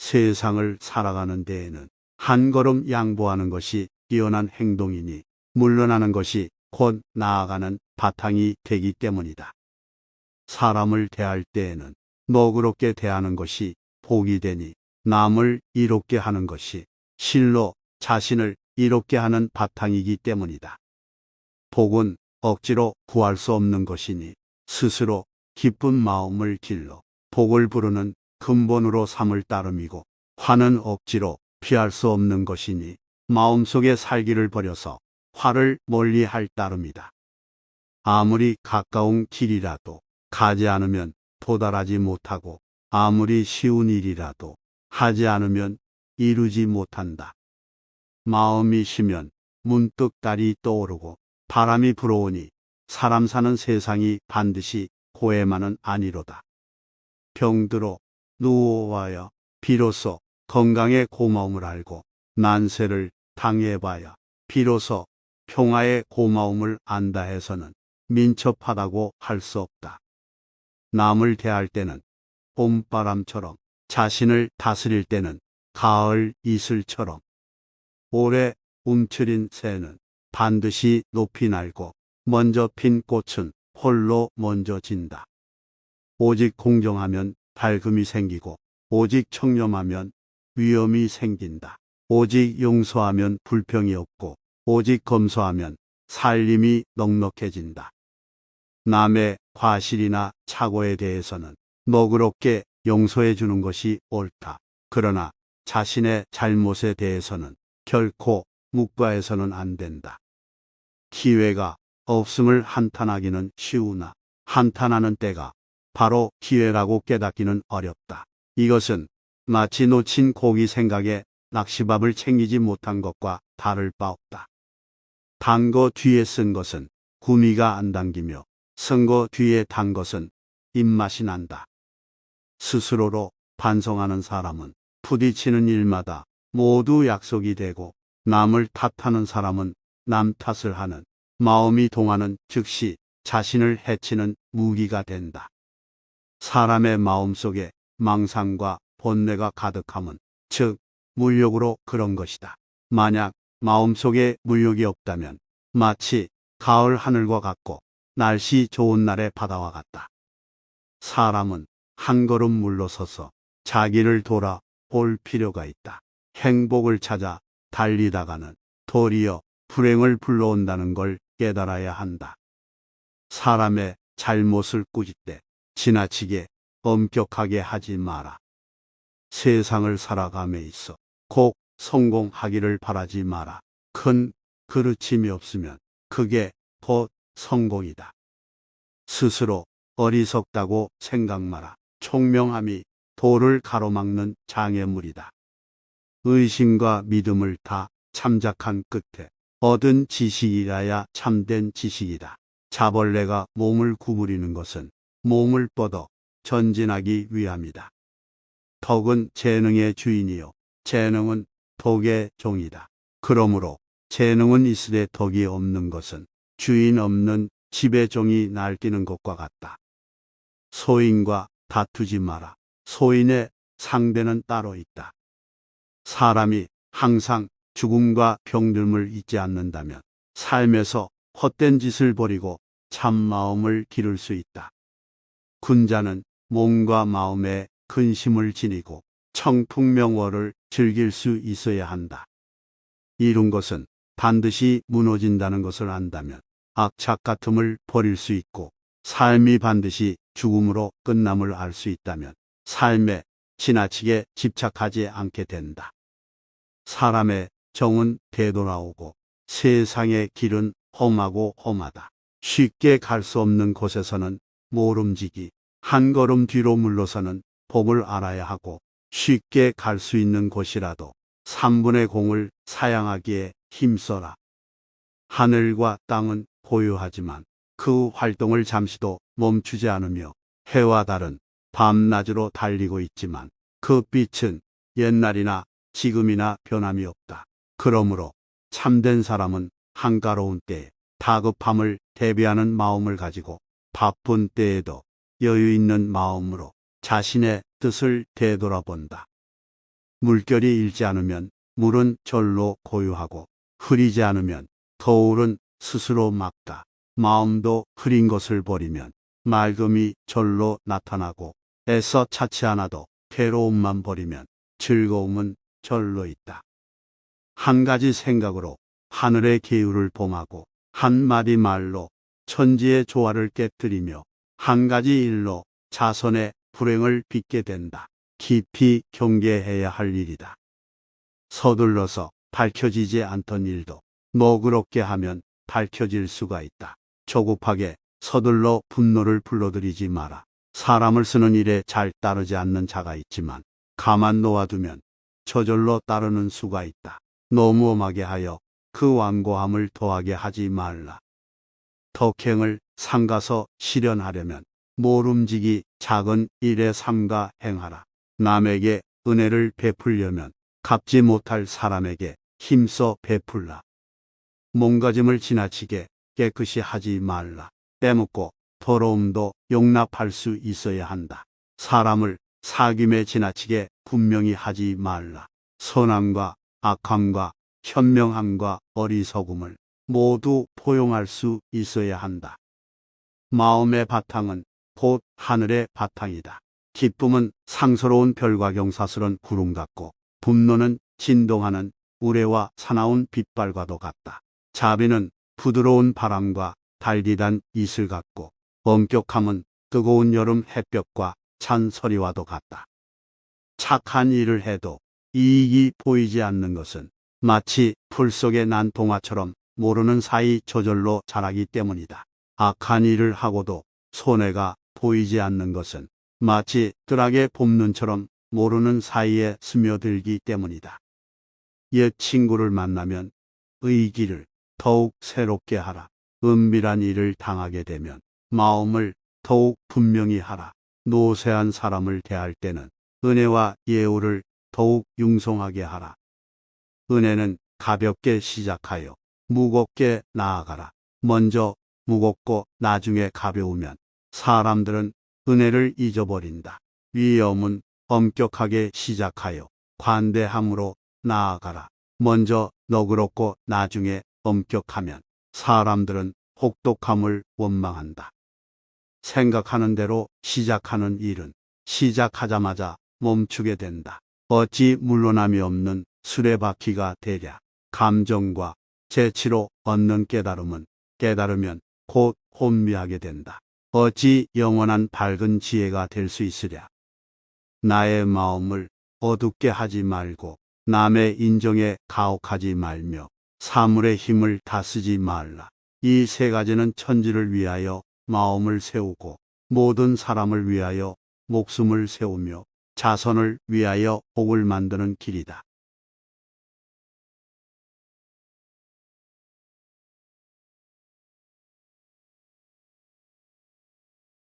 세상을 살아가는 데에는 한 걸음 양보하는 것이 뛰어난 행동이니 물러나는 것이 곧 나아가는 바탕이 되기 때문이다. 사람을 대할 때에는 너그럽게 대하는 것이 복이 되니 남을 이롭게 하는 것이 실로 자신을 이롭게 하는 바탕이기 때문이다. 복은 억지로 구할 수 없는 것이니 스스로 기쁜 마음을 길러 복을 부르는 근본으로 삼을 따름이고, 화는 억지로 피할 수 없는 것이니 마음속에 살기를 버려서 화를 멀리할 따름이다. 아무리 가까운 길이라도 가지 않으면 도달하지 못하고, 아무리 쉬운 일이라도 하지 않으면 이루지 못한다. 마음이 쉬면 문득 달이 떠오르고 바람이 불어오니 사람 사는 세상이 반드시 고해만은 아니로다. 병들어 누워와야 비로소 건강의 고마움을 알고, 난세를 당해봐야 비로소 평화의 고마움을 안다 해서는 민첩하다고 할 수 없다. 남을 대할 때는 봄바람처럼, 자신을 다스릴 때는 가을 이슬처럼, 오래 움츠린 새는 반드시 높이 날고 먼저 핀 꽃은 홀로 먼저 진다. 오직 공정하면 밝음이 생기고, 오직 청렴하면 위험이 생긴다. 오직 용서하면 불평이 없고, 오직 검소하면 살림이 넉넉해진다. 남의 과실이나 착오에 대해서는 너그럽게 용서해 주는 것이 옳다. 그러나 자신의 잘못에 대해서는 결코 묵과해서는 안 된다. 기회가 없음을 한탄하기는 쉬우나 한탄하는 때가 바로 기회라고 깨닫기는 어렵다. 이것은 마치 놓친 고기 생각에 낚시밥을 챙기지 못한 것과 다를 바 없다. 단 거 뒤에 쓴 것은 구미가 안 당기며, 쓴 거 뒤에 단 것은 입맛이 난다. 스스로로 반성하는 사람은 부딪히는 일마다 모두 약속이 되고, 남을 탓하는 사람은 남 탓을 하는 마음이 동하는 즉시 자신을 해치는 무기가 된다. 사람의 마음속에 망상과 본뇌가 가득함은, 즉 물욕으로 그런 것이다. 만약 마음속에 물욕이 없다면 마치 가을 하늘과 같고 날씨 좋은 날의 바다와 같다. 사람은 한 걸음 물러서서 자기를 돌아볼 필요가 있다. 행복을 찾아 달리다가는 도리어 불행을 불러온다는 걸 깨달아야 한다. 사람의 잘못을 꾸짖 때 지나치게 엄격하게 하지 마라. 세상을 살아감에 있어 꼭 성공하기를 바라지 마라. 큰 그르침이 없으면 그게 곧 성공이다. 스스로 어리석다고 생각 마라. 총명함이 도를 가로막는 장애물이다. 의심과 믿음을 다 참작한 끝에 얻은 지식이라야 참된 지식이다. 자벌레가 몸을 구부리는 것은 몸을 뻗어 전진하기 위함이다. 덕은 재능의 주인이요 재능은 덕의 종이다. 그러므로 재능은 있으되 덕이 없는 것은 주인 없는 집의 종이 날뛰는 것과 같다. 소인과 다투지 마라. 소인의 상대는 따로 있다. 사람이 항상 죽음과 병듦을 잊지 않는다면 삶에서 헛된 짓을 버리고 참 마음을 기를 수 있다. 군자는 몸과 마음에 근심을 지니고 청풍명월을 즐길 수 있어야 한다. 이룬 것은 반드시 무너진다는 것을 안다면 악착 같음을 버릴 수 있고, 삶이 반드시 죽음으로 끝남을 알 수 있다면 삶에 지나치게 집착하지 않게 된다. 사람의 정은 되돌아오고 세상의 길은 험하고 험하다. 쉽게 갈 수 없는 곳에서는 모름지기, 한 걸음 뒤로 물러서는 법을 알아야 하고, 쉽게 갈 수 있는 곳이라도 3분의 0을 사양하기에 힘써라. 하늘과 땅은 고요하지만 그 활동을 잠시도 멈추지 않으며 해와 달은 밤낮으로 달리고 있지만 그 빛은 옛날이나 지금이나 변함이 없다. 그러므로 참된 사람은 한가로운 때에 다급함을 대비하는 마음을 가지고 바쁜 때에도 여유 있는 마음으로 자신의 뜻을 되돌아본다. 물결이 일지 않으면 물은 절로 고요하고 흐리지 않으면 거울은 스스로 막다. 마음도 흐린 것을 버리면 맑음이 절로 나타나고 애써 찾지 않아도 괴로움만 버리면 즐거움은 절로 있다. 한 가지 생각으로 하늘의 계율을 봉하고 한 마디 말로 천지의 조화를 깨뜨리며 한 가지 일로 자선의 불행을 빚게 된다. 깊이 경계해야 할 일이다. 서둘러서 밝혀지지 않던 일도 너그럽게 하면 밝혀질 수가 있다. 조급하게 서둘러 분노를 불러들이지 마라. 사람을 쓰는 일에 잘 따르지 않는 자가 있지만 가만 놓아두면 저절로 따르는 수가 있다. 너무 엄하게 하여 그 완고함을 더하게 하지 말라. 덕행을 삼가서 실현하려면 모름지기 작은 일에 삼가 행하라. 남에게 은혜를 베풀려면 갚지 못할 사람에게 힘써 베풀라. 몸가짐을 지나치게 깨끗이 하지 말라. 빼먹고 더러움도 용납할 수 있어야 한다. 사람을 사귐에 지나치게 분명히 하지 말라. 선함과 악함과 현명함과 어리석음을 모두 포용할 수 있어야 한다. 마음의 바탕은 곧 하늘의 바탕이다. 기쁨은 상서로운 별과 경사스런 구름 같고 분노는 진동하는 우레와 사나운 빛발과도 같다. 자비는 부드러운 바람과 달디단 이슬 같고 엄격함은 뜨거운 여름 햇볕과 찬 서리와도 같다. 착한 일을 해도 이익이 보이지 않는 것은 마치 풀 속에 난 동화처럼 모르는 사이 저절로 자라기 때문이다. 악한 일을 하고도 손해가 보이지 않는 것은 마치 뜰하게 봄눈처럼 모르는 사이에 스며들기 때문이다. 옛 친구를 만나면 의기를 더욱 새롭게 하라. 은밀한 일을 당하게 되면 마음을 더욱 분명히 하라. 노쇠한 사람을 대할 때는 은혜와 예우를 더욱 융성하게 하라. 은혜는 가볍게 시작하여 무겁게 나아가라. 먼저 무겁고 나중에 가벼우면 사람들은 은혜를 잊어버린다. 위엄은 엄격하게 시작하여 관대함으로 나아가라. 먼저 너그럽고 나중에 엄격하면 사람들은 혹독함을 원망한다. 생각하는 대로 시작하는 일은 시작하자마자 멈추게 된다. 어찌 물러남이 없는 수레바퀴가 되랴. 감정과 재치로 얻는 깨달음은 깨달으면 곧 혼미하게 된다. 어찌 영원한 밝은 지혜가 될 수 있으랴. 나의 마음을 어둡게 하지 말고 남의 인정에 가혹하지 말며 사물의 힘을 다쓰지 말라. 이 세 가지는 천지를 위하여 마음을 세우고 모든 사람을 위하여 목숨을 세우며 자선을 위하여 복을 만드는 길이다.